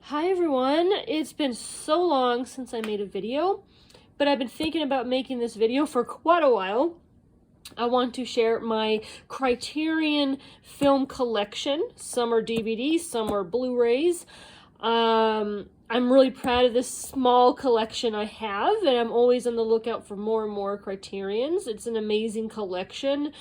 Hi everyone, it's been so long since I made a video, but I've been thinking about making this video for quite a while. I want to share my Criterion film collection. Some are DVDs, some are Blu-rays. I'm really proud of this small collection I have, and I'm always on the lookout for more and more Criterions. It's an amazing collection.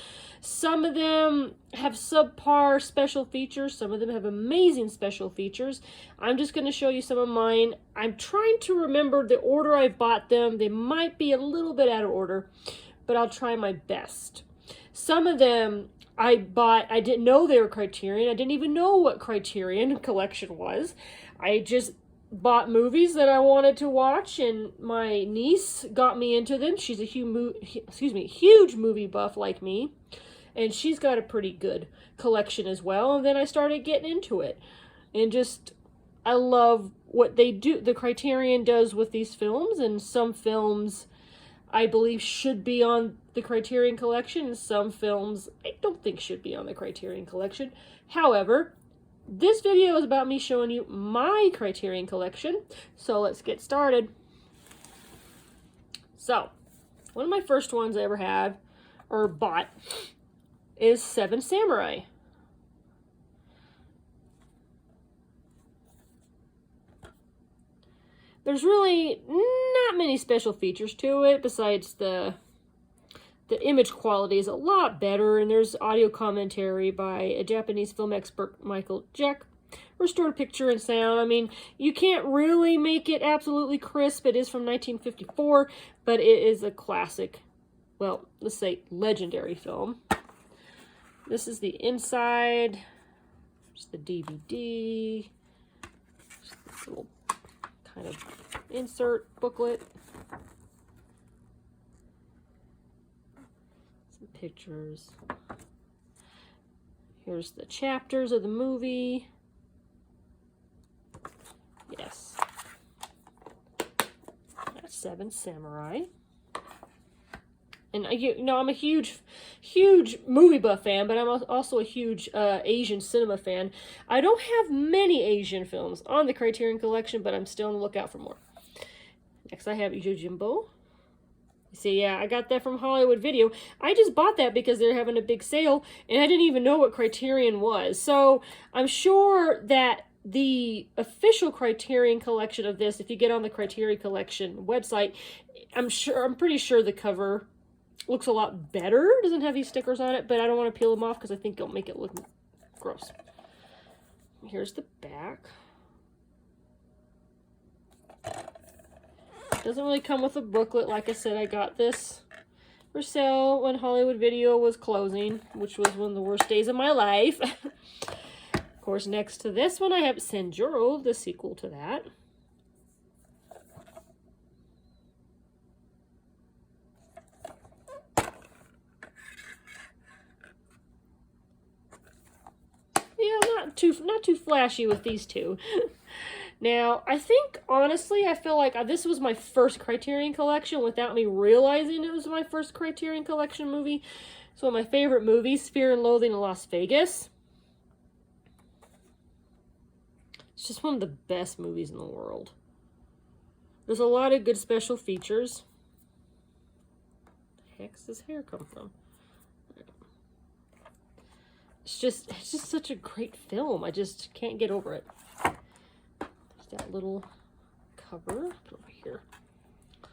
Some of them have subpar special features. Some of them have amazing special features. I'm just going to show you some of mine. I'm trying to remember the order I bought them. They might be a little bit out of order, but I'll try my best. Some of them I bought, I didn't know they were Criterion. I didn't even know what Criterion collection was. I just bought movies that I wanted to watch, and my niece got me into them. She's a huge movie buff like me, and she's got a pretty good collection as well. And then I started getting into it, and just I love what they do. The Criterion does with these films, and some films I believe should be on the Criterion collection, and some films I don't think should be on the Criterion collection. However, this video is about me showing you my Criterion collection, so let's get started. So, one of my first ones I ever had, or bought, is Seven Samurai. There's really not many special features to it, besides the image quality is a lot better, and there's audio commentary by a Japanese film expert, Michael Jack. Restored picture and sound. I mean, you can't really make it absolutely crisp. It is from 1954, but it is a classic, well, let's say legendary film. This is the inside. There's the DVD. This little kind of insert booklet. Some pictures. Here's the chapters of the movie. Yes. That's Seven Samurai. And I'm a huge movie buff fan, but I'm also a huge Asian cinema fan. I don't have many Asian films on the Criterion collection, but I'm still on the lookout for more. Next, I have Yojimbo. See, yeah, I got that from Hollywood Video. I just bought that because they're having a big sale, and I didn't even know what Criterion was. So I'm sure that the official Criterion collection of this, if you get on the Criterion collection website, I'm pretty sure the cover looks a lot better. It doesn't have these stickers on it, but I don't want to peel them off because I think it'll make it look gross. Here's the back. Doesn't really come with a booklet. Like I said, I got this for sale when Hollywood Video was closing, which was one of the worst days of my life. Of course, next to this one, I have Senjuro, the sequel to that. Yeah, not too flashy with these two. Now, I think, honestly, I feel like this was my first Criterion collection without me realizing it was my first Criterion collection movie. It's one of my favorite movies, Fear and Loathing in Las Vegas. It's just one of the best movies in the world. There's a lot of good special features. Where the heck does this hair come from? It's just such a great film. I just can't get over it. There's that little cover. Put it over here. I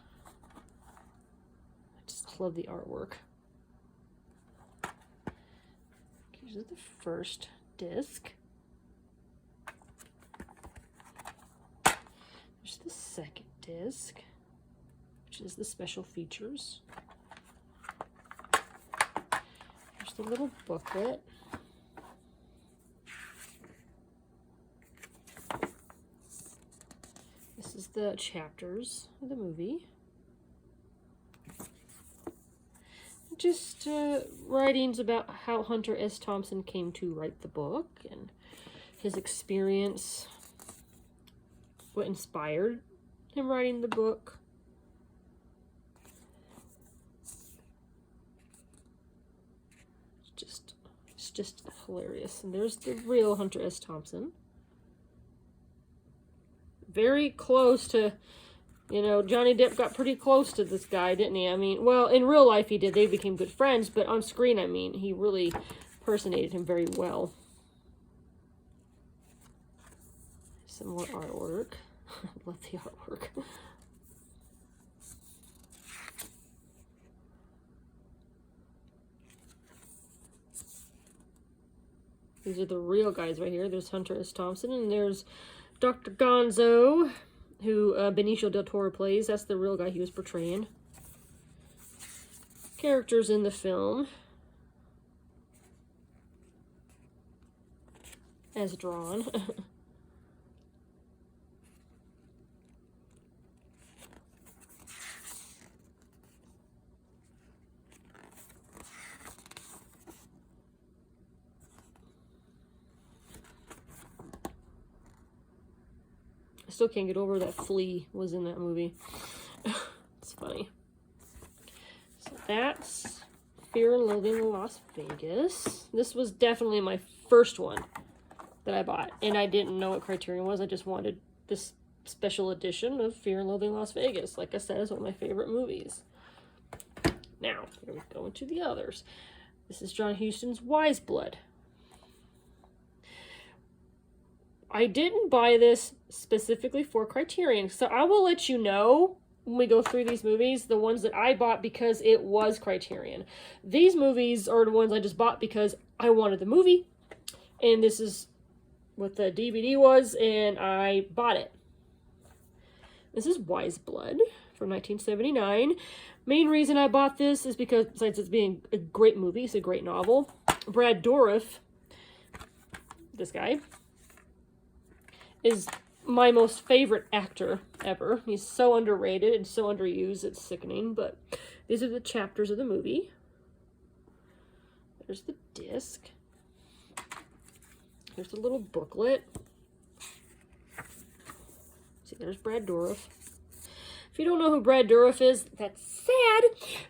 just love the artwork. Here's the first disc. There's the second disc, which is the special features. There's the little booklet. This is the chapters of the movie. Just writings about how Hunter S. Thompson came to write the book and his experience, what inspired him writing the book. It's just hilarious. And there's the real Hunter S. Thompson. very close to, you know, Johnny Depp got pretty close to this guy, didn't he? I mean, well, in real life he did. They became good friends, but on screen, I mean, he really impersonated him very well. Some more artwork. I love the artwork. These are the real guys right here. There's Hunter S. Thompson, and there's Dr. Gonzo, who Benicio del Toro plays. That's the real guy he was portraying. Characters in the film. As drawn. I still can't get over that Flea was in that movie. It's funny. So that's Fear and Loathing in Las Vegas. This was definitely my first one that I bought. And I didn't know what Criterion was. I just wanted this special edition of Fear and Loathing in Las Vegas. Like I said, it's one of my favorite movies. Now, here we go into the others. This is John Huston's Wise Blood. I didn't buy this specifically for Criterion, so I will let you know when we go through these movies, the ones that I bought because it was Criterion. These movies are the ones I just bought because I wanted the movie, and this is what the DVD was, and I bought it. This is Wise Blood from 1979. Main reason I bought this is because, besides it being a great movie, it's a great novel. Brad Dourif, this guy, is my most favorite actor ever. He's so underrated and so underused, it's sickening, but these are the chapters of the movie. There's the disc. There's a little booklet. See, there's Brad Dourif. If you don't know who Brad Dourif is, that's sad,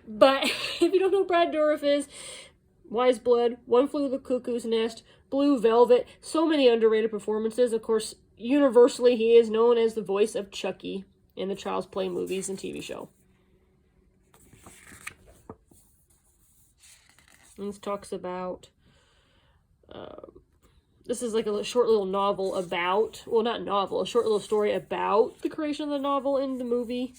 but if you don't know who Brad Dourif is, Wise Blood, One Flew Over the Cuckoo's Nest, Blue Velvet, so many underrated performances. Of course, universally, he is known as the voice of Chucky in the Child's Play movies and TV show. And this talks about, this is like a short little novel about, well, not novel, a short little story about the creation of the novel in the movie.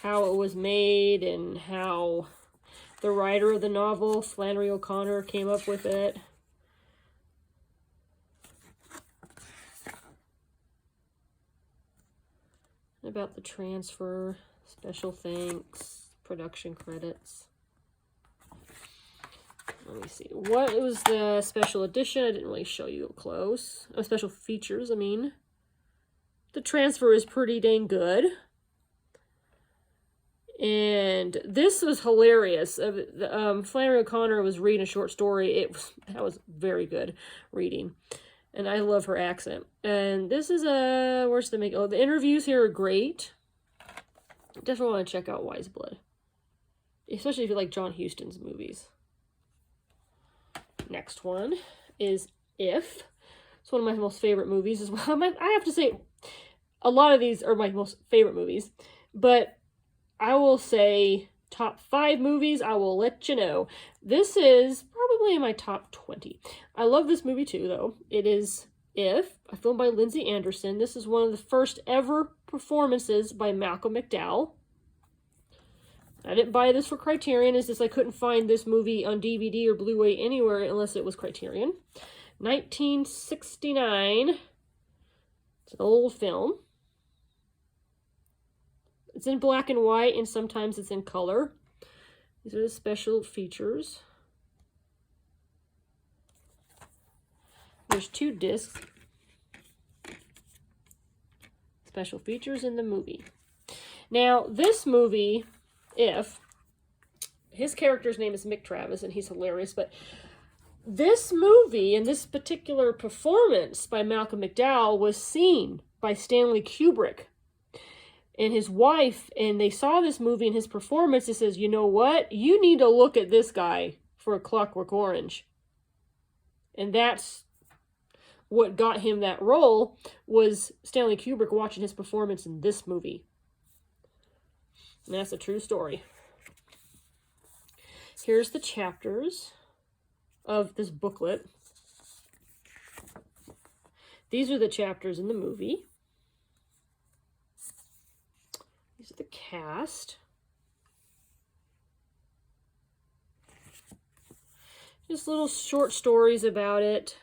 How it was made and how the writer of the novel, Flannery O'Connor, came up with it. About the transfer, special thanks, production credits. Let me see. What was the special edition? I didn't really show you up close. Oh, special features, I mean. The transfer is pretty dang good. And this was hilarious. Flannery O'Connor was reading a short story. That was very good reading. And I love her accent. And this is where's the make? Oh, the interviews here are great. Definitely want to check out Wise Blood. Especially if you like John Huston's movies. Next one is If. It's one of my most favorite movies as well. I have to say, a lot of these are my most favorite movies. But I will say top 5 movies, I will let you know. This is probably in my top 20. I love this movie too, though. It is If, a film by Lindsay Anderson. This is one of the first ever performances by Malcolm McDowell. I didn't buy this for Criterion. It's just I couldn't find this movie on DVD or Blu-ray anywhere unless it was Criterion. 1969. It's an old film. It's in black and white, and sometimes it's in color. These are the special features. There's 2 discs. Special features in the movie. Now, this movie, If, his character's name is Mick Travis, and he's hilarious, but this movie and this particular performance by Malcolm McDowell was seen by Stanley Kubrick and his wife, and they saw this movie and his performance. It says, you know what? You need to look at this guy for A Clockwork Orange. And that's what got him that role was Stanley Kubrick watching his performance in this movie. And that's a true story. Here's the chapters of this booklet. These are the chapters in the movie. These are the cast. Just little short stories about it.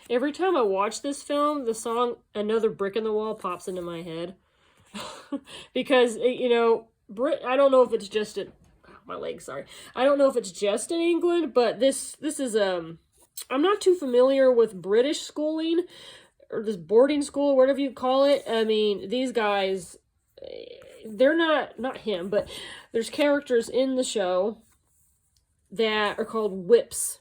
Every time I watch this film, the song Another Brick in the Wall pops into my head. Because, you know, I don't know if it's just in... my leg, sorry. I don't know if it's just in England, but this is, I'm not too familiar with British schooling, or this boarding school, whatever you call it. I mean, these guys, they're not him, but there's characters in the show that are called whips,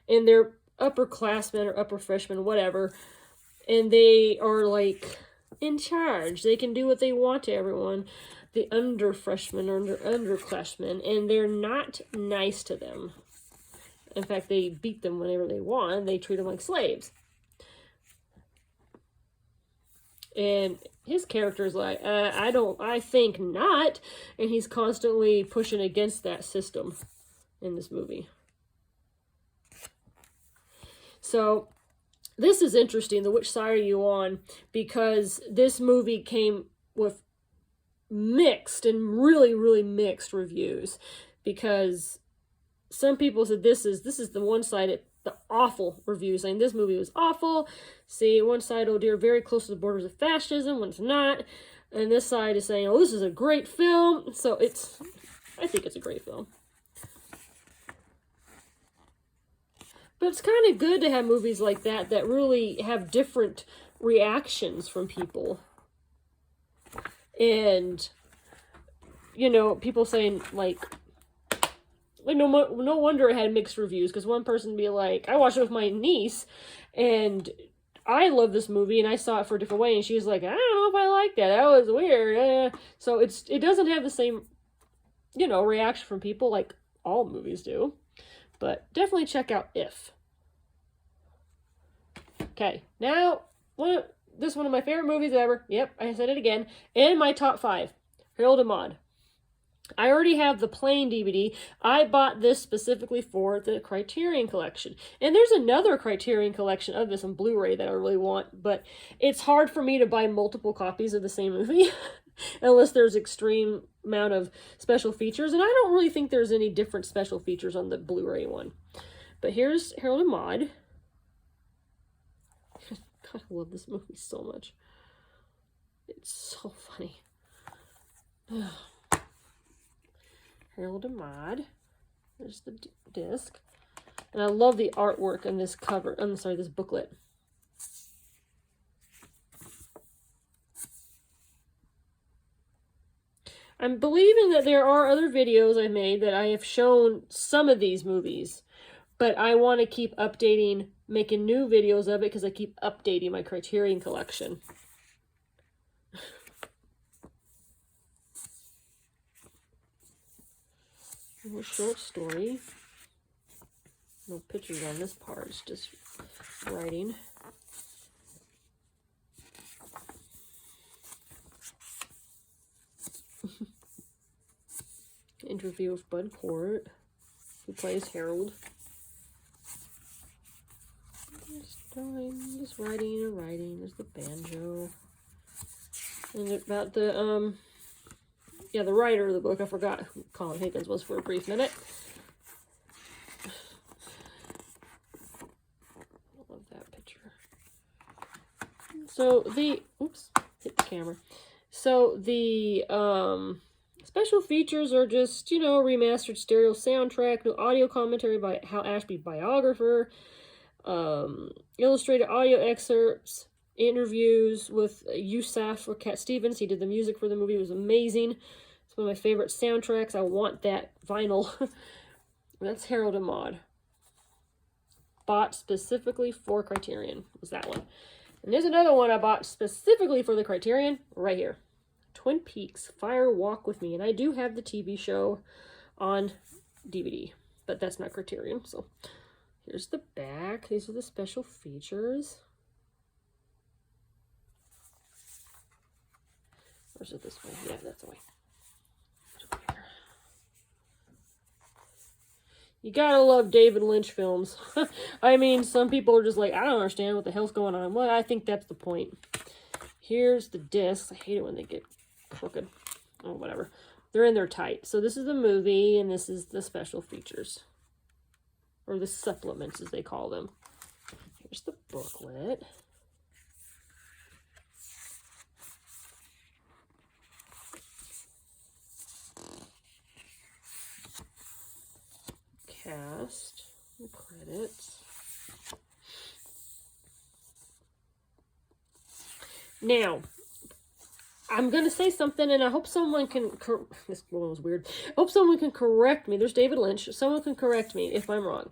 and they're upperclassmen or upper freshmen, whatever, and they are like in charge. They can do what they want to everyone, the underfreshmen or underclassmen, and they're not nice to them. In fact, they beat them whenever they want. They treat them like slaves. And his character is like, I think not, and he's constantly pushing against that system in this movie. So, this is interesting, the which side are you on, because this movie came with mixed and really, really mixed reviews, because some people said this is the one side, the awful reviews, saying this movie was awful. See, one side, oh dear, very close to the borders of fascism, when it's not, and this side is saying, oh, this is a great film. So I think it's a great film. But it's kind of good to have movies like that that really have different reactions from people. And, you know, people saying, like no wonder it had mixed reviews, because one person be like, I watched it with my niece, and I love this movie, and I saw it for a different way, and she was like, I don't know if I like that. That was weird. So it doesn't have the same, you know, reaction from people like all movies do. But definitely check out If. Okay, now, this is one of my favorite movies ever. Yep, I said it again. In my top 5, Harold and Maude. I already have the plain DVD. I bought this specifically for the Criterion collection. And there's another Criterion collection of this on Blu-ray that I really want, but it's hard for me to buy multiple copies of the same movie unless there's extreme amount of special features, and I don't really think there's any different special features on the Blu-ray one. But here's Harold and Maude. God, I love this movie so much. It's so funny. Harold and Maude. There's the disc. And I love the artwork on this cover. I'm sorry, this booklet. I'm believing that there are other videos I've made that I have shown some of these movies, but I want to keep updating, making new videos of it, because I keep updating my Criterion collection. A short story. No pictures on this part, it's just writing. Interview with Bud Cort, who plays Harold. Just writing and writing. There's the banjo. And about the, yeah, the writer of the book, I forgot who Colin Higgins was for a brief minute. I love that picture. So the, oops, hit the camera. So the, special features are just, you know, remastered stereo soundtrack, new audio commentary by Hal Ashby biographer, illustrated audio excerpts, interviews with Yusuf or Cat Stevens. He did the music for the movie. It was amazing. It's one of my favorite soundtracks. I want that vinyl. That's Harold and Maude. Bought specifically for Criterion was that one. And there's another one I bought specifically for the Criterion right here. Twin Peaks, Fire Walk with Me. And I do have the TV show on DVD. but that's not Criterion. So here's the back. These are the special features. Or is it this way? Yeah, that's the way. You gotta love David Lynch films. I mean, some people are just like, I don't understand what the hell's going on. Well, I think that's the point. Here's the discs. I hate it when they get crooked. Oh, whatever. They're in there tight. So this is the movie, and this is the special features. Or the supplements, as they call them. Here's the booklet. Cast, the credits. Now, I'm going to say something, and I hope someone can, this one was weird. I hope someone can correct me. There's David Lynch. Someone can correct me if I'm wrong.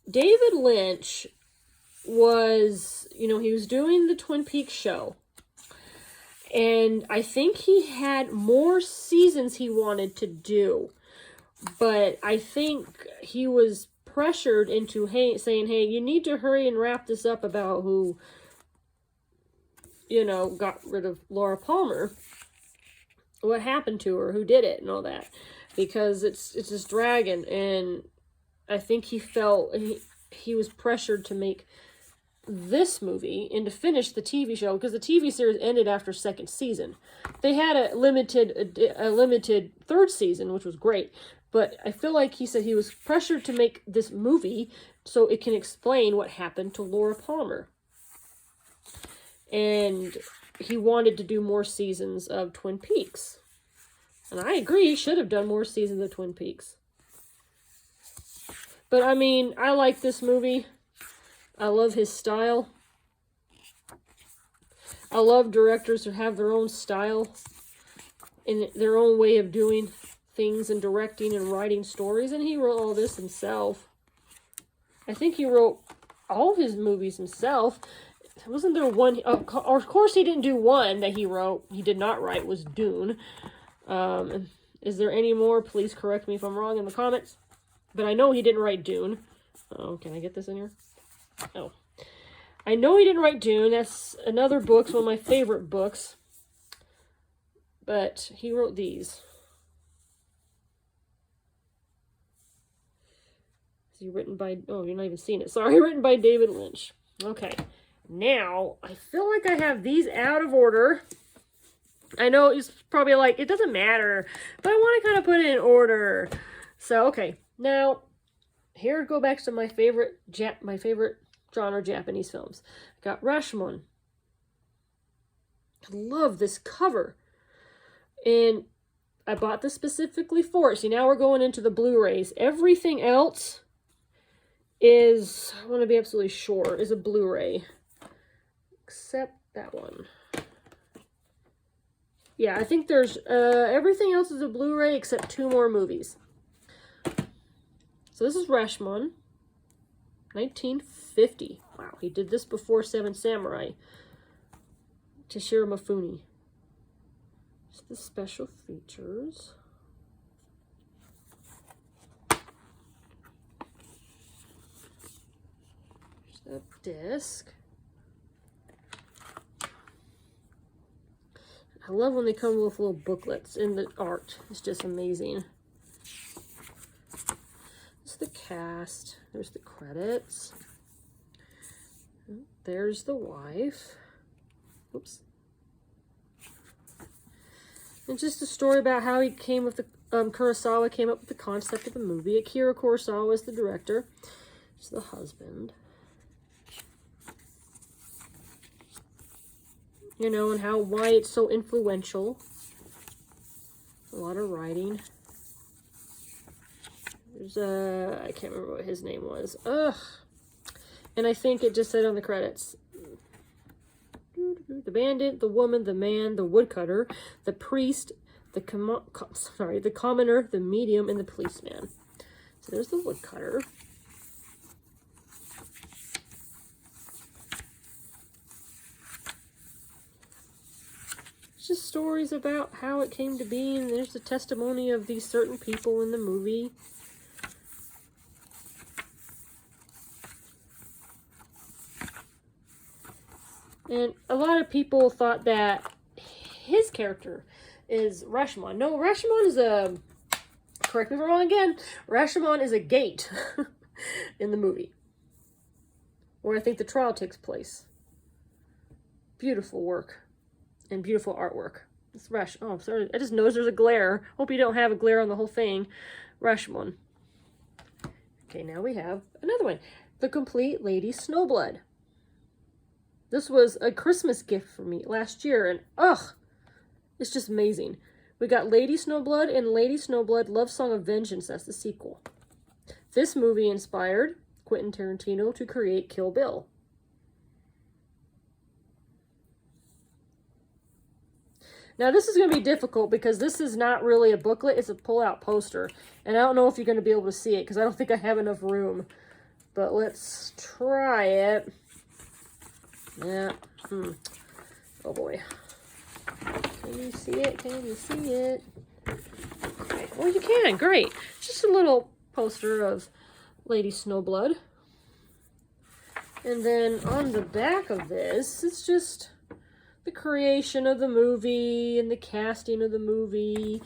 David Lynch was, you know, he was doing the Twin Peaks show. And I think he had more seasons he wanted to do. But I think he was pressured into saying, hey, you need to hurry and wrap this up about who, you know, got rid of Laura Palmer. What happened to her, who did it, and all that. Because it's just dragging. And I think he felt he was pressured to make this movie and to finish the TV show, because the TV series ended after second season. They had a limited third season, which was great. But I feel like he said he was pressured to make this movie so it can explain what happened to Laura Palmer. And he wanted to do more seasons of Twin Peaks. And I agree, he should have done more seasons of Twin Peaks. But I mean, I like this movie. I love his style. I love directors who have their own style and their own way of doing things and directing and writing stories, and he wrote all this himself. I think he wrote all of his movies himself. Wasn't there one, of course he didn't do one that he wrote, he did not write, was Dune. Is there any more? Please correct me if I'm wrong in the comments. But I know he didn't write Dune. Oh, can I get this in here? Oh. I know he didn't write Dune. That's another book. It's one of my favorite books. But he wrote these. Is he written by... Oh, you're not even seeing it. Sorry, written by David Lynch. Okay. Now, I feel like I have these out of order. I know it's probably like, it doesn't matter. But I want to kind of put it in order. So, okay. Now, here go back to my favorite genre Japanese films. I got Rashomon. I love this cover. And I bought this specifically for it. See, now we're going into the Blu-rays. Everything else is, I want to be absolutely sure, is a Blu-ray. Except that one. Yeah, I think there's, everything else is a Blu-ray except 2 more movies. So this is Rashomon. 1950. Wow, he did this before Seven Samurai. Toshiro Mifune. Just the special features. There's the disc. I love when they come with little booklets, and the art is just amazing. This is the cast. There's the credits. There's the wife. Oops. And just a story about how he came with the, Kurosawa came up with the concept of the movie. Akira Kurosawa is the director. It's the husband. You know, and why it's so influential. A lot of writing. There's I can't remember what his name was. Ugh. And I think it just said on the credits. The bandit, the woman, the man, the woodcutter, the priest, the commoner, the medium, and the policeman. So there's the woodcutter. It's just stories about how it came to be, and there's the testimony of these certain people in the movie. And a lot of people thought that his character is Rashomon. No, Rashomon is a, correct me if I'm wrong again, Rashomon is a gate in the movie, where I think the trial takes place. Beautiful work and beautiful artwork. It's oh, I'm sorry. I just noticed there's a glare. Hope you don't have a glare on the whole thing. Rashomon. Okay, now we have another one. The Complete Lady Snowblood. This was a Christmas gift for me last year, and ugh, it's just amazing. We got Lady Snowblood and Lady Snowblood Love Song of Vengeance. That's the sequel. This movie inspired Quentin Tarantino to create Kill Bill. Now, this is going to be difficult because this is not really a booklet. It's a pull-out poster. And I don't know if you're going to be able to see it because I don't think I have enough room. But let's try it. Yeah. Oh, boy. Can you see it? Can you see it? Okay. Oh, you can. Great. Just a little poster of Lady Snowblood. And then on the back of this, it's just the creation of the movie and the casting of the movie.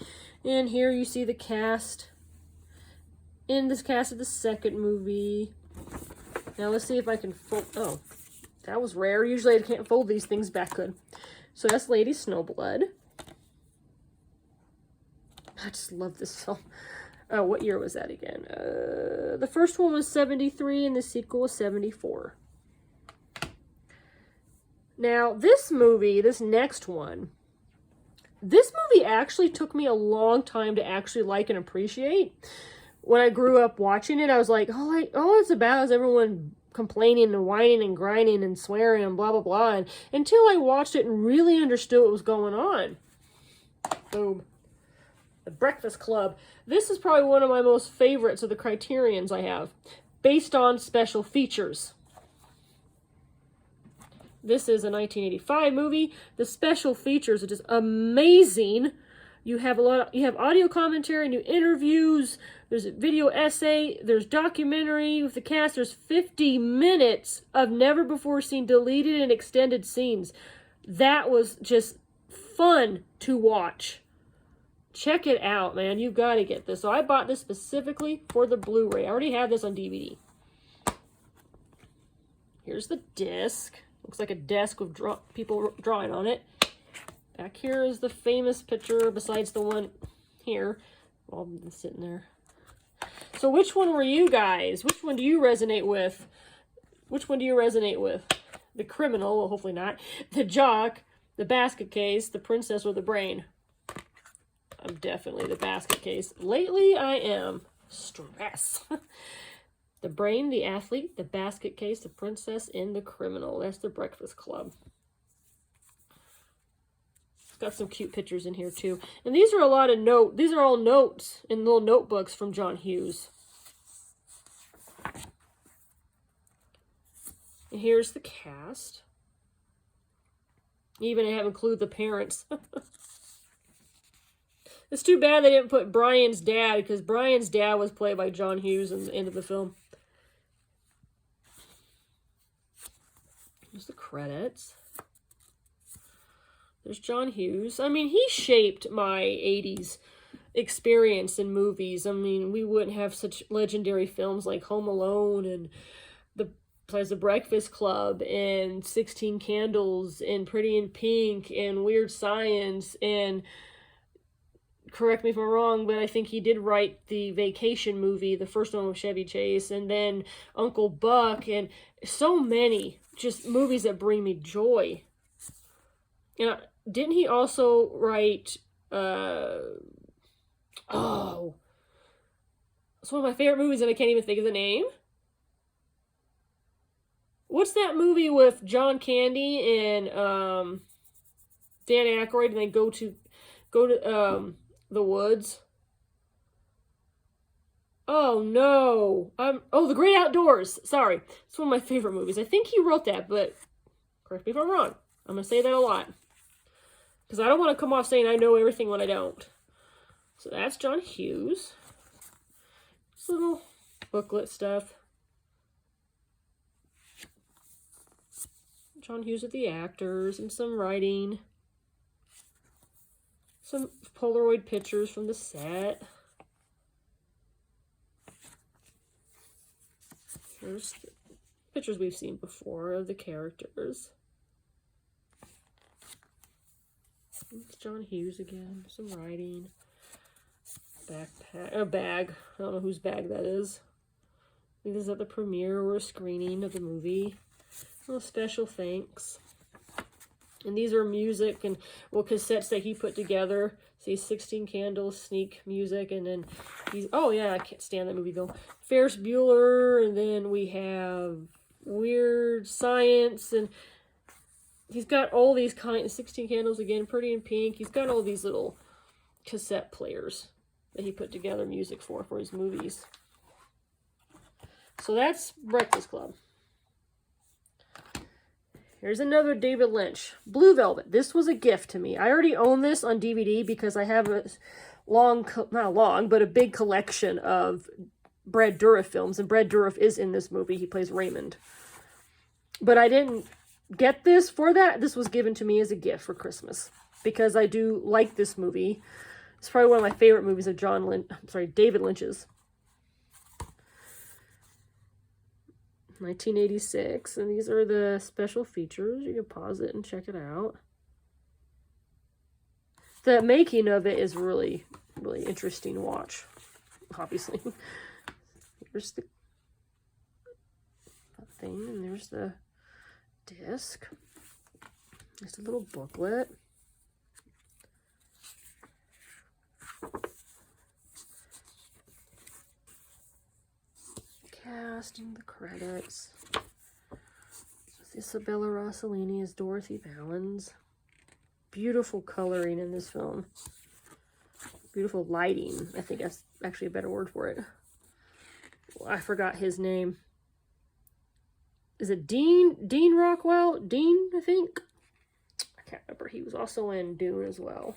And here you see the cast in this cast of the second movie. Now let's see if I can fold. Oh, that was rare. Usually I can't fold these things back good. So that's Lady Snowblood. I just love this song. Oh, what year was that again? The first one was 73 and the sequel was 74. Now, this movie, this next one, this movie actually took me a long time to actually like and appreciate. When I grew up watching it, I was like, all it's about is everyone complaining and whining and grinding and swearing and blah, blah, blah. And until I watched it and really understood what was going on. Boom. The Breakfast Club. This is probably one of my most favorites of the Criterions I have, based on special features. This is a 1985 movie. The special features are just amazing. You have audio commentary, new interviews, there's a video essay, there's documentary with the cast, there's 50 minutes of never before seen deleted and extended scenes. That was just fun to watch. Check it out, man. You've got to get this. So I bought this specifically for the Blu-ray. I already have this on DVD. Here's the disc. Looks like a desk with people drawing on it. Back here is the famous picture, besides the one here. Well, I'm sitting there. So which one were you guys? Which one do you resonate with? Which one do you resonate with? The criminal, well, hopefully not. The jock, the basket case, the princess, or the brain? I'm definitely the basket case. Lately, I am. Stress. The brain, the athlete, the basket case, the princess, and the criminal. That's the Breakfast Club. It's got some cute pictures in here too. And these are a lot of these are all notes in little notebooks from John Hughes. And here's the cast. Even I have included the parents. It's too bad they didn't put Brian's dad, because Brian's dad was played by John Hughes in the end of the film. Here's the credits. There's John Hughes. I mean, he shaped my 80s experience in movies. I mean, we wouldn't have such legendary films like Home Alone and The Breakfast Club and 16 Candles and Pretty in Pink and Weird Science and, correct me if I'm wrong, but I think he did write the Vacation movie, the first one with Chevy Chase, and then Uncle Buck, and so many just movies that bring me joy. And didn't he also write, it's one of my favorite movies and I can't even think of the name. What's that movie with John Candy and Dan Aykroyd, and they go to the woods? Oh no. The Great Outdoors. Sorry. It's one of my favorite movies. I think he wrote that, but correct me if I'm wrong. I'm going to say that a lot, because I don't want to come off saying I know everything when I don't. So that's John Hughes. Just little booklet stuff. John Hughes with the actors, and some writing. Some Polaroid pictures from the set. Here's the pictures we've seen before of the characters. It's John Hughes again. Some writing. Backpack. A bag. I don't know whose bag that is. I think this is at the premiere or a screening of the movie. A little special thanks. And these are music and, well, cassettes that he put together. See, 16 Candles, Sneak Music, and then he's, oh yeah, I can't stand that movie though. Ferris Bueller, and then we have Weird Science, and he's got all these 16 Candles again, Pretty in Pink. He's got all these little cassette players that he put together music for his movies. So that's Breakfast Club. Here's another David Lynch. Blue Velvet. This was a gift to me. I already own this on DVD because I have a not long, but a big collection of Brad Dourif films. And Brad Dourif is in this movie. He plays Raymond. But I didn't get this for that. This was given to me as a gift for Christmas. Because I do like this movie. It's probably one of my favorite movies of David Lynch's. 1986, and these are the special features. You can pause it and check it out. The making of it is really, really interesting to watch, obviously. Here's the thing, and there's the disc. There's a little booklet. Casting, the credits. Isabella Rossellini as Dorothy Valens. Beautiful coloring in this film. Beautiful lighting. I think that's actually a better word for it. Well, I forgot his name. Is it Dean? Dean Rockwell? Dean, I think? I can't remember. He was also in Dune as well.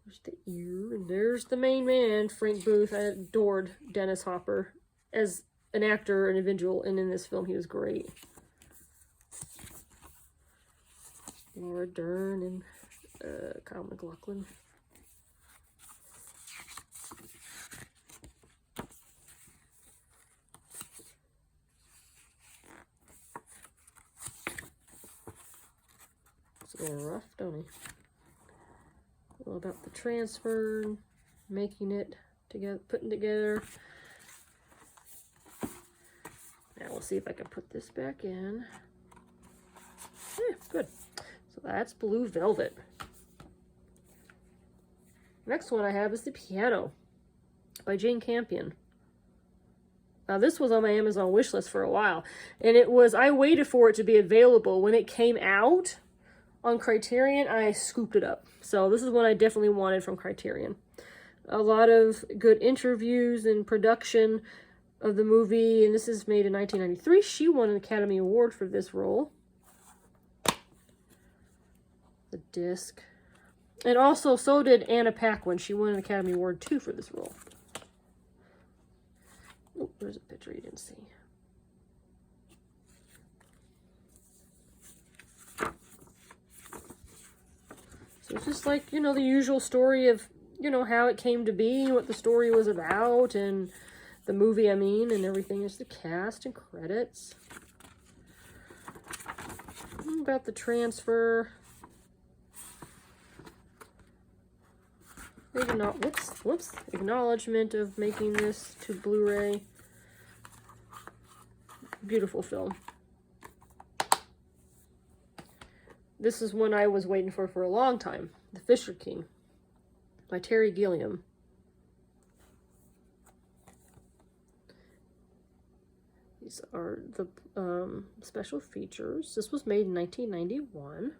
There's the ear, and there's the main man, Frank Booth. I adored Dennis Hopper as an actor, an individual, and in this film he was great. Laura Dern and Kyle MacLachlan. It's a little rough, don't he? A little about the transfer, making it together, putting together. Now we'll see if I can put this back in. Yeah, good. So that's Blue Velvet. Next one I have is The Piano by Jane Campion. Now this was on my Amazon wish list for a while, and I waited for it to be available. When it came out on Criterion, I scooped it up. So this is one I definitely wanted from Criterion. A lot of good interviews and production of the movie, and this is made in 1993. She won an Academy Award for this role. The disc. And also, so did Anna Paquin. She won an Academy Award too for this role. Oh, there's a picture you didn't see. So it's just like, you know, the usual story of, you know, how it came to be, what the story was about, and the movie, I mean, and everything. Is the cast and credits. About the transfer. Whoops. Acknowledgement of making this to Blu-ray. Beautiful film. This is one I was waiting for a long time. The Fisher King by Terry Gilliam. These are the special features. This was made in 1991.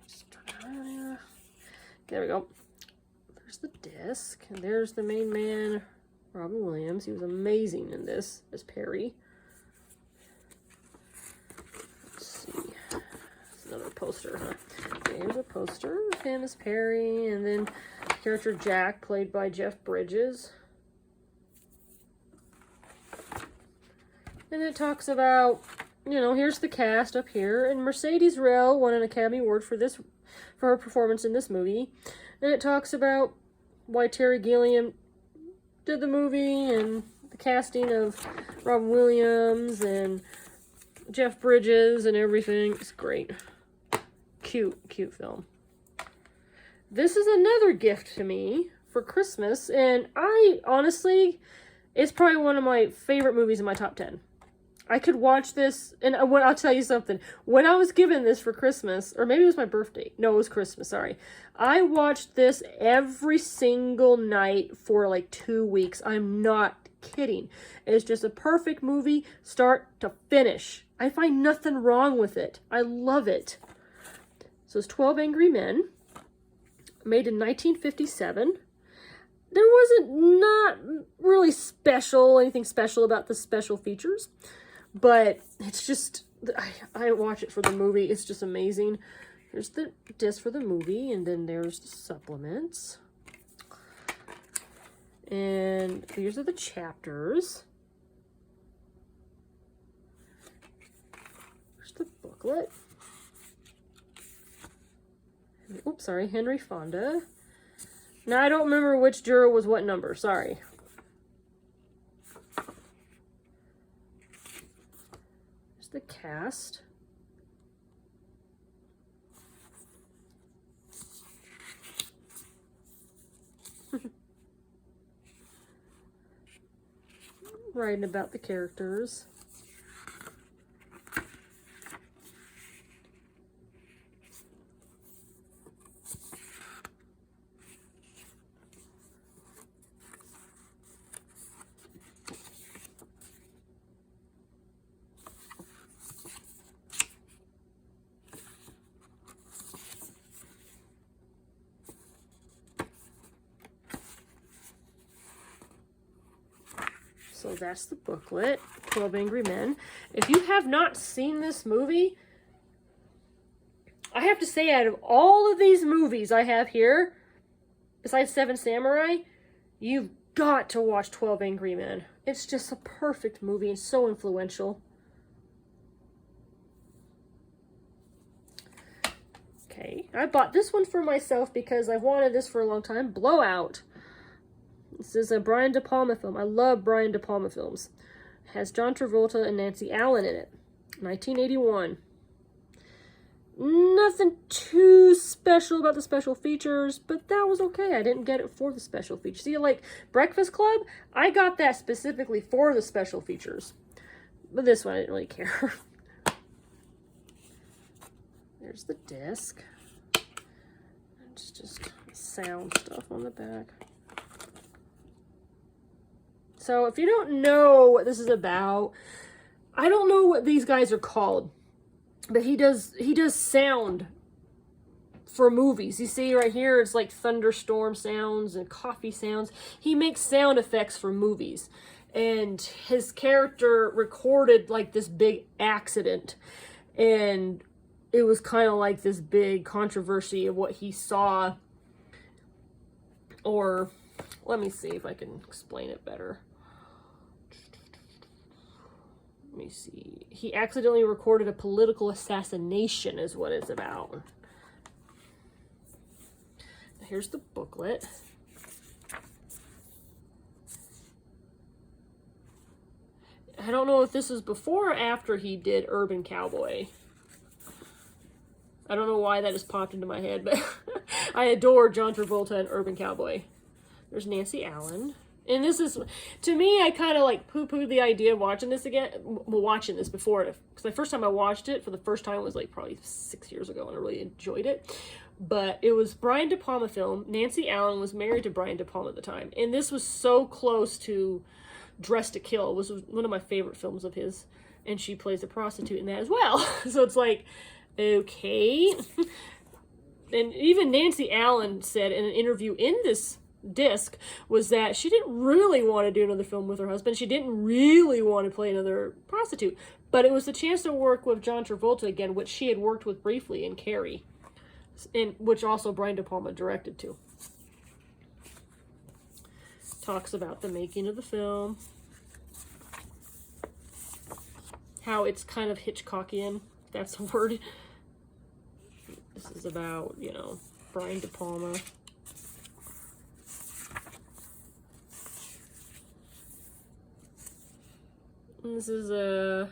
Just turn it around here. There we go. There's the disc, and there's the main man, Robin Williams. He was amazing in this as Perry. Let's see. It's another poster, huh? Here's a poster of him as Perry, and then character Jack, played by Jeff Bridges. And it talks about, you know, here's the cast up here, and Mercedes Ruehl won an Academy Award for her performance in this movie. And it talks about why Terry Gilliam did the movie, and the casting of Robin Williams and Jeff Bridges and everything. It's great. Cute film. This is another gift to me for Christmas, and I honestly, it's probably one of my favorite movies in my top 10. I could watch this, and I'll tell you something. When I was given this for Christmas, or maybe it was my birthday. No, it was Christmas, sorry. I watched this every single night for like 2 weeks. I'm not kidding. It's just a perfect movie, start to finish. I find nothing wrong with it. I love it. So it's 12 Angry Men, made in 1957. There wasn't not really anything special about the special features, but it's just, I watch it for the movie. It's just amazing. Here's the disc for the movie, and then there's the supplements. And these are the chapters. Here's the booklet. Oops, sorry, Henry Fonda. Now, I don't remember which juror was what number, sorry. Here's the cast. Writing about the characters. So that's the booklet, 12 Angry Men. If you have not seen this movie, I have to say, out of all of these movies I have here, besides Seven Samurai, you've got to watch 12 Angry Men. It's just a perfect movie and so influential. Okay, I bought this one for myself because I've wanted this for a long time. Blowout. This is a Brian De Palma film. I love Brian De Palma films. It has John Travolta and Nancy Allen in it. 1981. Nothing too special about the special features, but that was okay. I didn't get it for the special features. See, like Breakfast Club, I got that specifically for the special features. But this one, I didn't really care. There's the disc. It's just sound stuff on the back. So if you don't know what this is about, I don't know what these guys are called, but he does sound for movies. You see right here, it's like thunderstorm sounds and coffee sounds. He makes sound effects for movies, and his character recorded like this big accident, and it was kind of like this big controversy of what he saw. Or let me see if I can explain it better. Let me see. He accidentally recorded a political assassination is what it's about. Here's the booklet. I don't know if this is before or after he did Urban Cowboy. I don't know why that just popped into my head, but I adore John Travolta and Urban Cowboy. There's Nancy Allen. And this is, to me, I kind of like poo-pooed the idea of watching this again. Well, watching this before, because the first time I watched it for the first time was like probably 6 years ago, and I really enjoyed it. But it was Brian De Palma film. Nancy Allen was married to Brian De Palma at the time. And this was so close to Dressed to Kill. It was one of my favorite films of his. And she plays a prostitute in that as well. So it's like, okay. And even Nancy Allen said in an interview in this disc was that she didn't really want to do another film with her husband. She didn't really want to play another prostitute. But it was the chance to work with John Travolta again, which she had worked with briefly in Carrie. and which also Brian De Palma directed too. Talks about the making of the film, how it's kind of Hitchcockian, if that's a word. This is about, you know, Brian De Palma. And this is the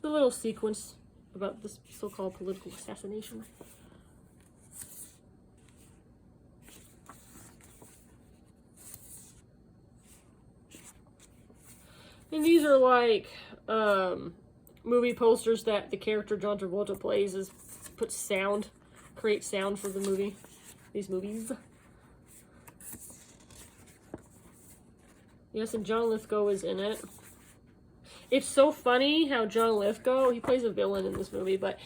little sequence about this so-called political assassination. And these are like movie posters that the character John Travolta plays, is puts sound, creates sound for the movie, these movies. Yes, and John Lithgow is in it. It's so funny how John Lithgow, he plays a villain in this movie, but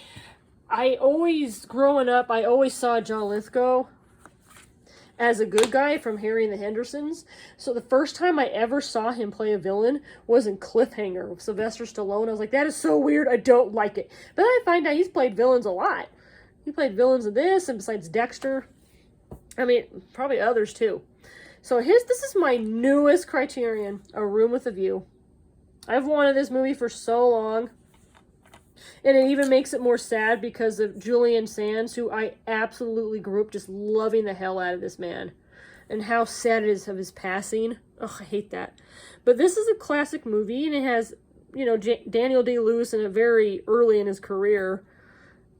growing up, I always saw John Lithgow as a good guy from Harry and the Hendersons. So the first time I ever saw him play a villain was in Cliffhanger with Sylvester Stallone. I was like, that is so weird, I don't like it. But then I find out he's played villains a lot. He played villains in this, and besides Dexter, I mean, probably others too. So this is my newest Criterion, A Room with a View. I've wanted this movie for so long. And it even makes it more sad because of Julian Sands, who I absolutely grew up just loving the hell out of this man. And how sad it is of his passing. Oh, I hate that. But this is a classic movie, and it has, you know, Daniel Day-Lewis in it very early in his career.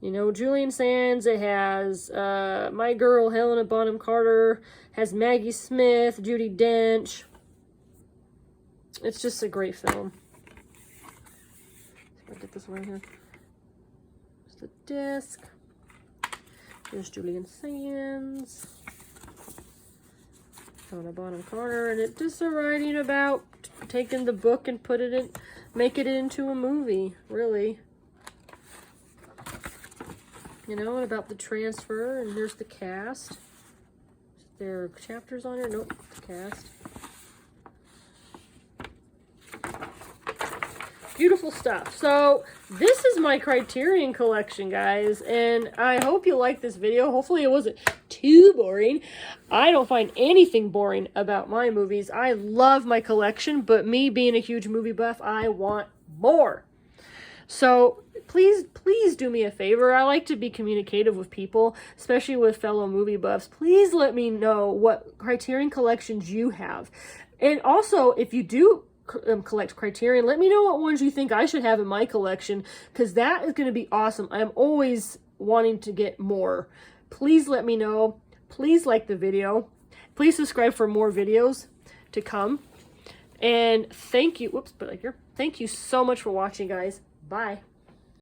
You know, Julian Sands, it has my girl Helena Bonham Carter, has Maggie Smith, Judi Dench. It's just a great film. See if I get this right here. There's the disc. There's Julian Sands. Helena Bonham Carter, and it's just a writing about taking the book and make it into a movie, really. You know, and about the transfer, and there's the cast. Is there chapters on here? Nope, the cast. Beautiful stuff. So this is my Criterion collection, guys, and I hope you liked this video. Hopefully it wasn't too boring. I don't find anything boring about my movies. I love my collection, but me being a huge movie buff, I want more. So please do me a favor. I like to be communicative with people, especially with fellow movie buffs. Please let me know what Criterion collections you have. And also, if you do collect Criterion, let me know what ones you think I should have in my collection, because that is going to be awesome. I'm always wanting to get more. Please let me know. Please like the video. Please subscribe for more videos to come. And thank you. Whoops, put it like here. Thank you so much for watching, guys. Bye.